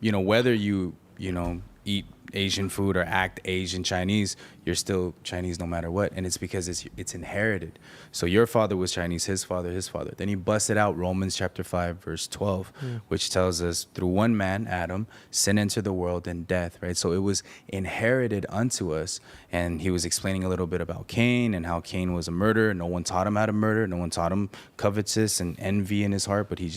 whether you eat Asian food or act Asian Chinese, you're still Chinese no matter what. And it's because it's inherited. So your father was Chinese, his father, his father. Then he busted out Romans chapter 5, verse 12, which tells us through one man, Adam, sin entered the world and death, right? So it was inherited unto us. And he was explaining a little bit about Cain and how Cain was a murderer. No one taught him how to murder. No one taught him covetous and envy in his heart, but he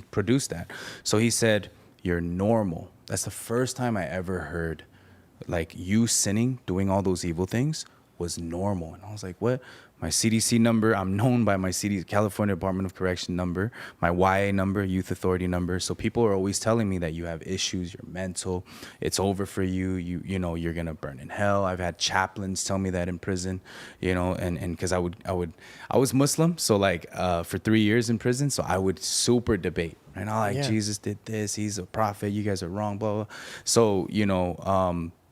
produced that. So he said, you're normal. That's the first time I ever heard like you sinning, doing all those evil things was normal. And I was like, what? My CDC number, I'm known by my California Department of Correction number, my YA number, Youth Authority number. So people are always telling me that you have issues, you're mental, it's over for you, you're gonna burn in hell. I've had chaplains tell me that in prison, and because I was Muslim, so like for 3 years in prison, so I would super debate. And I like, Jesus did this, he's a prophet, you guys are wrong, blah, blah. So,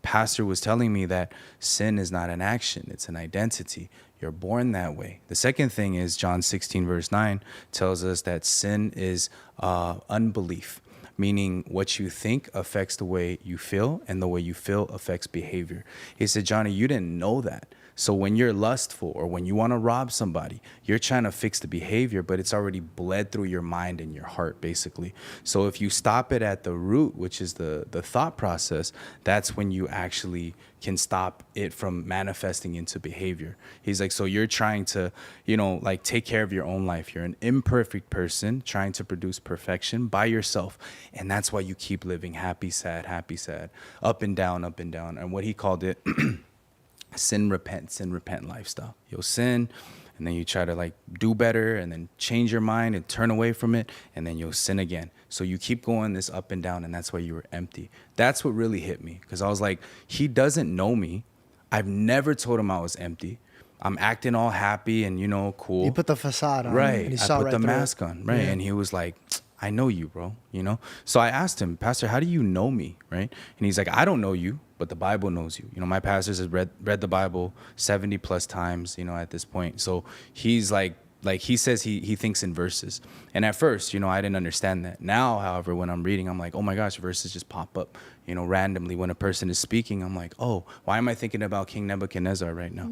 pastor was telling me that sin is not an action, it's an identity. You're born that way. The second thing is John 16 verse 9 tells us that sin is unbelief, meaning what you think affects the way you feel, and the way you feel affects behavior. He said, Johnny, you didn't know that. So when you're lustful or when you want to rob somebody, you're trying to fix the behavior, but it's already bled through your mind and your heart, basically. So if you stop it at the root, which is the thought process, that's when you actually can stop it from manifesting into behavior. He's like, so you're trying to, like take care of your own life. You're an imperfect person trying to produce perfection by yourself. And that's why you keep living happy, sad, up and down, up and down. And what he called it, sin, repent lifestyle. You'll sin, and then you try to like do better, and then change your mind and turn away from it, and then you'll sin again. So you keep going this up and down, and that's why you were empty. That's what really hit me, because I was like, he doesn't know me. I've never told him I was empty. I'm acting all happy and cool. You put the facade on, right? And he I saw put right the through mask it. on, right? And he was like, I know you, bro, So I asked him, Pastor, how do you know me, right? And he's like, I don't know you, but the Bible knows you. My pastors have read the Bible 70 plus times, at this point. So he's like he says he thinks in verses. And at first, I didn't understand that. Now, however, when I'm reading, I'm like, oh my gosh, verses just pop up, randomly when a person is speaking. I'm like, oh, why am I thinking about King Nebuchadnezzar right now?